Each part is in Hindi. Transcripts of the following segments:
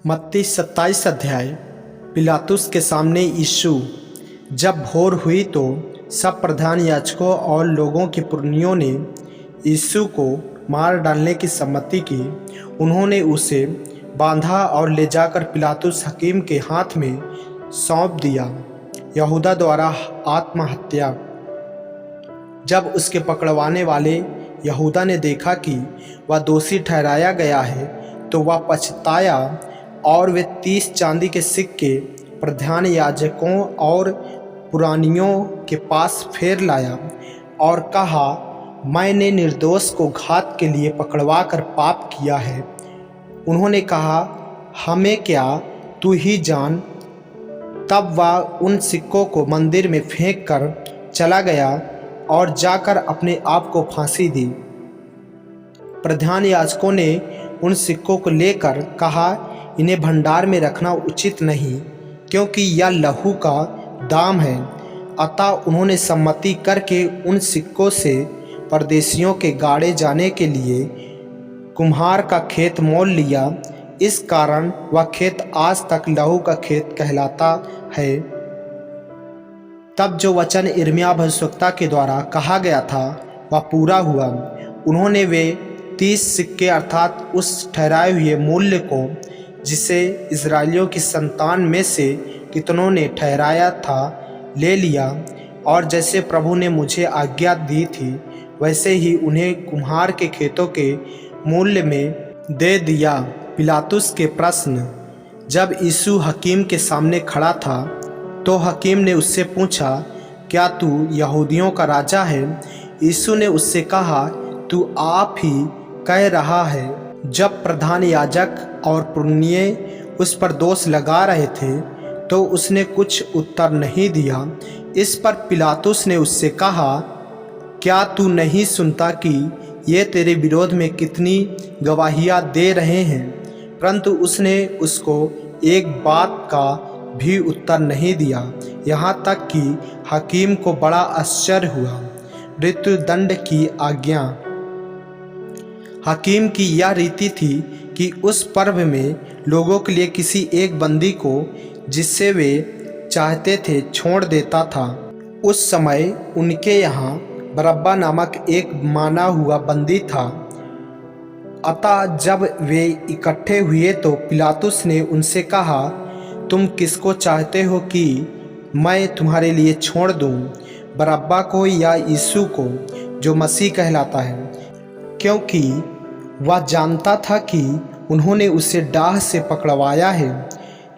मत्ती 27 अध्याय। पिलातुस के सामने यीशु। जब भोर हुई तो सब प्रधान याजकों और लोगों के पुरनियों ने यीशु को मार डालने की सम्मति की। उन्होंने उसे बांधा और ले जाकर पिलातुस हकीम के हाथ में सौंप दिया। यहूदा द्वारा आत्महत्या। जब उसके पकड़वाने वाले यहूदा ने देखा कि वह दोषी ठहराया गया है तो वह पछताया और वे 30 चांदी के सिक्के प्रधान याजकों और पुरानियों के पास फेर लाया और कहा, मैंने निर्दोष को घात के लिए पकड़वा कर पाप किया है। उन्होंने कहा, हमें क्या, तू ही जान। तब वह उन सिक्कों को मंदिर में फेंक कर चला गया और जाकर अपने आप को फांसी दी। प्रधान याजकों ने उन सिक्कों को लेकर कहा, इन्हें भंडार में रखना उचित नहीं, क्योंकि यह लहू का दाम है। अतः उन्होंने सम्मति करके उन सिक्कों से परदेशियों के गाड़े जाने के लिए कुम्हार का खेत मोल लिया। इस कारण वह खेत आज तक लहू का खेत कहलाता है। तब जो वचन यिर्मयाह भविष्यवक्ता के द्वारा कहा गया था वह पूरा हुआ। उन्होंने वे 30 सिक्के अर्थात उस ठहराए हुए मूल्य को, जिसे इस्राएलियों की संतान में से कितनों ने ठहराया था, ले लिया और जैसे प्रभु ने मुझे आज्ञा दी थी वैसे ही उन्हें कुम्हार के खेतों के मूल्य में दे दिया। पिलातुस के प्रश्न। जब यीशु हकीम के सामने खड़ा था तो हकीम ने उससे पूछा, क्या तू यहूदियों का राजा है? यीशु ने उससे कहा, तू आप ही कह रहा है। जब प्रधान याजक और पुरनिये उस पर दोष लगा रहे थे तो उसने कुछ उत्तर नहीं दिया। इस पर पिलातुस ने उससे कहा, क्या तू नहीं सुनता कि ये तेरे विरोध में कितनी गवाहियाँ दे रहे हैं? परंतु उसने उसको एक बात का भी उत्तर नहीं दिया। यहाँ तक कि हकीम को बड़ा आश्चर्य हुआ। मृत्युदंड की आज्ञा। हकीम की यह रीति थी कि उस पर्व में लोगों के लिए किसी एक बंदी को, जिससे वे चाहते थे, छोड़ देता था। उस समय उनके यहाँ बरअब्बा नामक एक माना हुआ बंदी था। अतः जब वे इकट्ठे हुए तो पिलातुस ने उनसे कहा, तुम किसको चाहते हो कि मैं तुम्हारे लिए छोड़ दूं, बरअब्बा को या यीशु को, जो मसीह कहलाता है? क्योंकि वह जानता था कि उन्होंने उसे डाह से पकड़वाया है।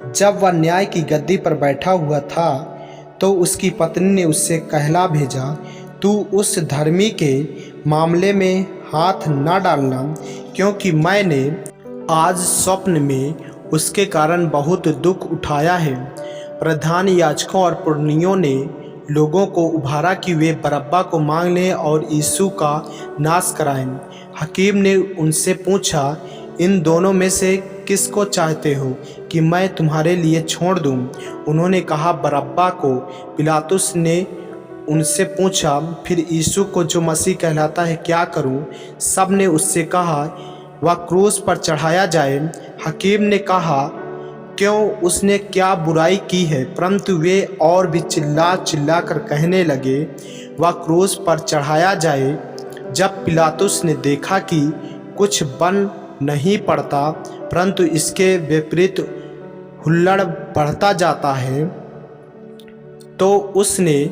जब वह न्याय की गद्दी पर बैठा हुआ था तो उसकी पत्नी ने उससे कहला भेजा, तू उस धर्मी के मामले में हाथ न डालना, क्योंकि मैंने आज स्वप्न में उसके कारण बहुत दुख उठाया है। प्रधान याजकों और पुरनियों ने लोगों को उभारा कि वे बरअब्बा को मांग लें और यीशु का नाश कराएं। हकीम ने उनसे पूछा, इन दोनों में से किसको चाहते हो कि मैं तुम्हारे लिए छोड़ दूं? उन्होंने कहा, बरअब्बा को। पिलातुस ने उनसे पूछा, फिर यीशु को, जो मसीह कहलाता है, क्या करूं? सब ने उससे कहा, वह क्रूस पर चढ़ाया जाए। हकीम ने कहा, क्यों, उसने क्या बुराई की है? परंतु वे और भी चिल्ला चिल्ला कर कहने लगे, वह क्रूस पर चढ़ाया जाए। जब पिलातुस ने देखा कि कुछ बन नहीं पड़ता परंतु इसके विपरीत हुल्लड़ बढ़ता जाता है, तो उसने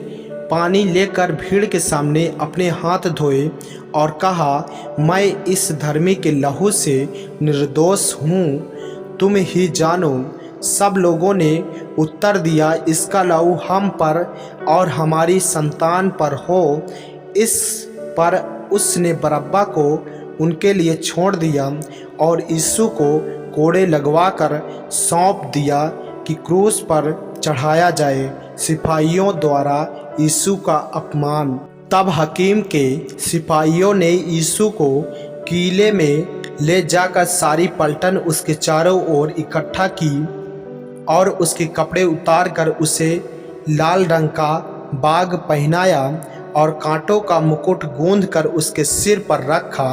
पानी लेकर भीड़ के सामने अपने हाथ धोए और कहा, मैं इस धर्मी के लहू से निर्दोष हूँ, तुम ही जानो। सब लोगों ने उत्तर दिया, इसका लहू हम पर और हमारी संतान पर हो। इस पर उसने बरअब्बा को उनके लिए छोड़ दिया और यीशु को कोड़े लगवाकर सौंप दिया कि क्रूस पर चढ़ाया जाए। सिपाहियों द्वारा यीशु का अपमान। तब हकीम के सिपाहियों ने यीशु को किले में ले जाकर सारी पलटन उसके चारों ओर इकट्ठा की और उसके कपड़े उतार कर उसे लाल रंग का बाग पहनाया और कांटों का मुकुट गूंथ कर उसके सिर पर रखा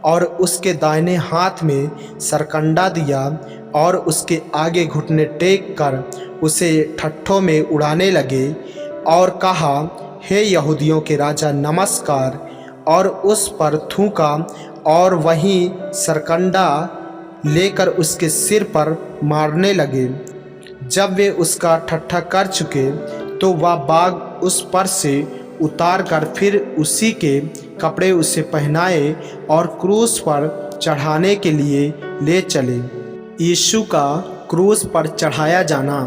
और उसके दाहिने हाथ में सरकंडा दिया। और उसके आगे घुटने टेक कर उसे ठट्ठों में उड़ाने लगे और कहा, हे यहूदियों के राजा नमस्कार, और उस पर थूका और वहीं सरकंडा लेकर उसके सिर पर मारने लगे। जब वे उसका ठट्ठा कर चुके तो वह बाग उस पर से उतार कर फिर उसी के कपड़े उसे पहनाए और क्रूस पर चढ़ाने के लिए ले चले। यीशु का क्रूस पर चढ़ाया जाना।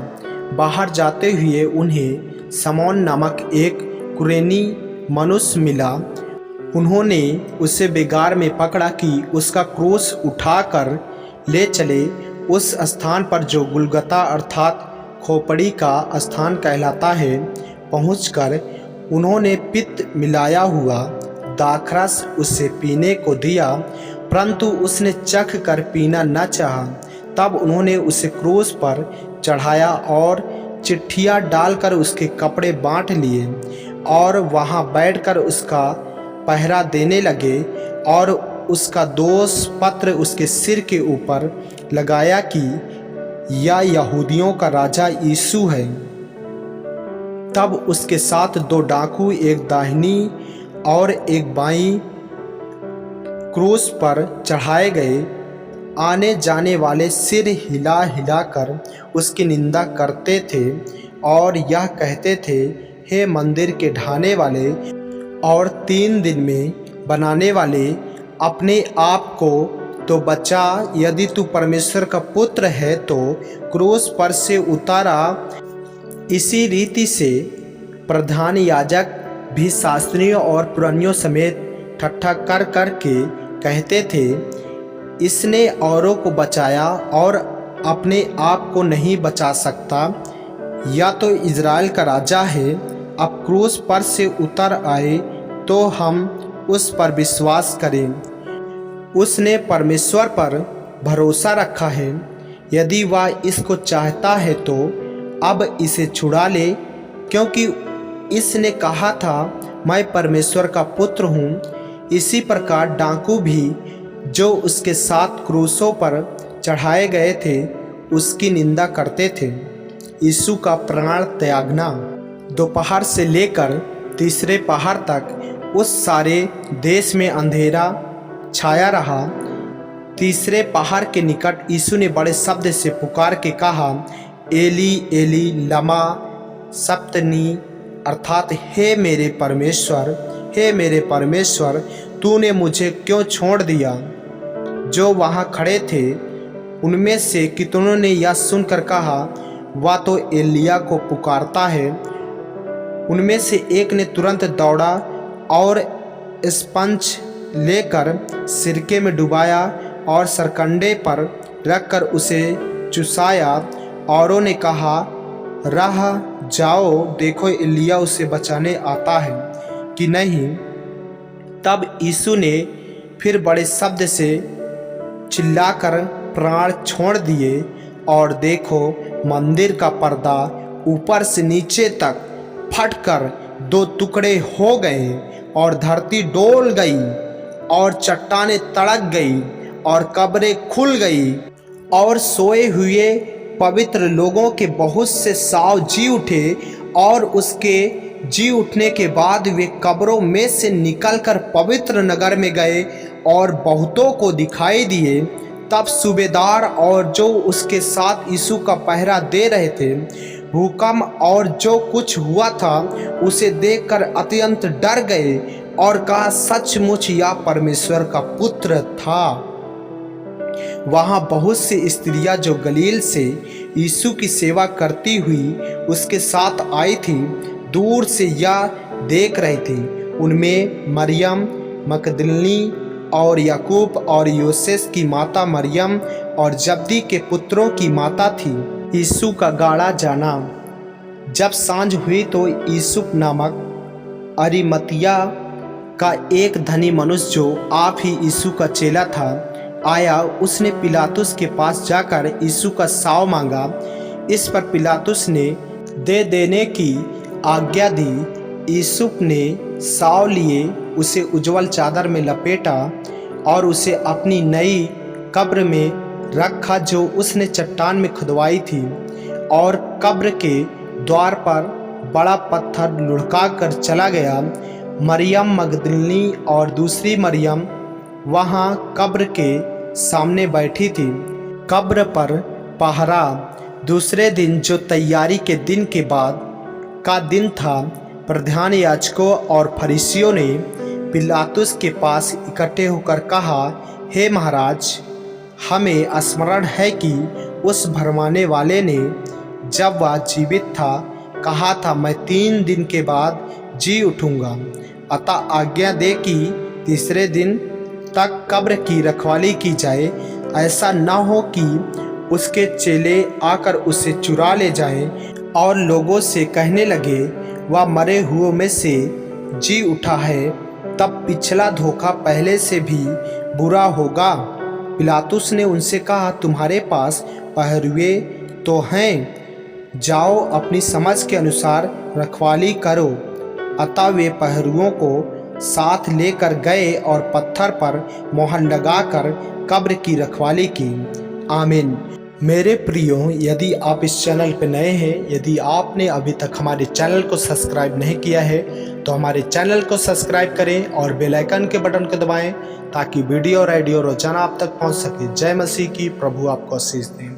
बाहर जाते हुए उन्हें समौन नामक एक कुरेनी मनुष्य मिला। उन्होंने उसे बेगार में पकड़ा कि उसका क्रूस उठाकर ले चले। उस स्थान पर जो गुलगता अर्थात खोपड़ी का स्थान कहलाता है पहुंचकर उन्होंने पित्त मिलाया हुआ दाखरस उसे पीने को दिया, परंतु उसने चख कर पीना न चाहा। तब उन्होंने उसे क्रूस पर चढ़ाया और चिट्ठियाँ डालकर उसके कपड़े बांट लिए और वहाँ बैठकर उसका पहरा देने लगे और उसका दोष पत्र उसके सिर के ऊपर लगाया कि यह यहूदियों का राजा यीशु है। तब उसके साथ 2 डाकू, एक दाहिनी और एक बाईं क्रूस पर चढ़ाए गए। आने जाने वाले सिर हिला हिला कर उसकी निंदा करते थे और यह कहते थे, हे मंदिर के ढाने वाले और 3 दिन में बनाने वाले, अपने आप को तो बचा, यदि तू परमेश्वर का पुत्र है तो क्रूस पर से उतारा। इसी रीति से प्रधान याजक भी शास्त्रियों और पुरानियों समेत ठट्ठा कर कर के कहते थे, इसने औरों को बचाया और अपने आप को नहीं बचा सकता। या तो इज़राइल का राजा है, अब क्रूस पर से उतर आए तो हम उस पर विश्वास करें। उसने परमेश्वर पर भरोसा रखा है। यदि वह इसको चाहता है तो अब इसे छुड़ा ले, क्योंकि इसने कहा था, मैं परमेश्वर का पुत्र हूँ। इसी प्रकार डाकू भी जो उसके साथ क्रूसों पर चढ़ाए गए थे उसकी निंदा करते थे। यीशु का प्राण त्यागना। दोपहर से लेकर तीसरे पहर तक उस सारे देश में अंधेरा छाया रहा। तीसरे पहाड़ के निकट यीशु ने बड़े शब्द से पुकार के कहा, एली एली लमा सब्तनी, अर्थात हे मेरे परमेश्वर तूने मुझे क्यों छोड़ दिया। जो वहाँ खड़े थे उनमें से कितनों ने यह सुनकर कहा, वह तो एलिया को पुकारता है। उनमें से एक ने तुरंत दौड़ा और स्पंज लेकर सिरके में डुबाया और सरकंडे पर रखकर उसे चुसाया। औरों ने कहा, रह जाओ, देखो एलिया उसे बचाने आता है कि नहीं। तब यीशु ने फिर बड़े शब्द से चिल्लाकर प्राण छोड़ दिए और देखो मंदिर का पर्दा ऊपर से नीचे तक फटकर 2 टुकड़े हो गए और धरती डोल गई और चट्टानें तड़क गई और कब्रें खुल गई और सोए हुए पवित्र लोगों के बहुत से साव जी उठे और उसके जी उठने के बाद वे कब्रों में से निकलकर पवित्र नगर में गए और बहुतों को दिखाई दिए। तब सूबेदार और जो उसके साथ यीशु का पहरा दे रहे थे भूकंप और जो कुछ हुआ था उसे देखकर अत्यंत डर गए और कहा, सचमुच यह परमेश्वर का पुत्र था। वहाँ बहुत सी स्त्रियां जो गलील से यीशु की सेवा करती हुई उसके साथ आई थी, दूर से यह देख रही थी। उनमें मरियम मगदलिनी और याकूब और योसेस की माता मरियम और जब्दी के पुत्रों की माता थी। यीशु का गाड़ा जाना। जब सांझ हुई तो यूसुफ नामक अरिमतिया का एक धनी मनुष्य जो आप ही यीशु का चेला था आया। उसने पिलातुस के पास जाकर यीशु का साव मांगा। इस पर पिलातुस ने दे देने की आज्ञा दी। यूसुफ ने साव लिए उसे उज्जवल चादर में लपेटा और उसे अपनी नई कब्र में रखा जो उसने चट्टान में खुदवाई थी, और कब्र के द्वार पर बड़ा पत्थर लुढ़का कर चला गया। मरियम मगदलिनी और दूसरी मरियम वहाँ कब्र के सामने बैठी थी। कब्र पर पहरा। दूसरे दिन, जो तैयारी के दिन के बाद का दिन था, प्रधान याजकों और फरीसियों ने पिलातुस के पास इकट्ठे होकर कहा, हे महाराज, हमें स्मरण है कि उस भरमाने वाले ने जब वह जीवित था कहा था, मैं 3 दिन के बाद जी उठूंगा। अतः आज्ञा दे कि तीसरे दिन तक कब्र की रखवाली की जाए, ऐसा न हो कि उसके चेले आकर उसे चुरा ले जाएं और लोगों से कहने लगे, वह मरे हुओं में से जी उठा है, तब पिछला धोखा पहले से भी बुरा होगा। पिलातुस ने उनसे कहा, तुम्हारे पास पहरुए तो हैं, जाओ अपनी समझ के अनुसार रखवाली करो। अतः वे पहरुओं को साथ लेकर गए और पत्थर पर मोहर लगाकर कब्र की रखवाली की। आमीन। मेरे प्रियो, यदि आप इस चैनल पर नए हैं, यदि आपने अभी तक हमारे चैनल को सब्सक्राइब नहीं किया है तो हमारे चैनल को सब्सक्राइब करें और बेल आइकन के बटन को दबाएं ताकि वीडियो और ऑडियो रोजाना आप तक पहुंच सके। जय मसीह की। प्रभु आपको आशीष दें।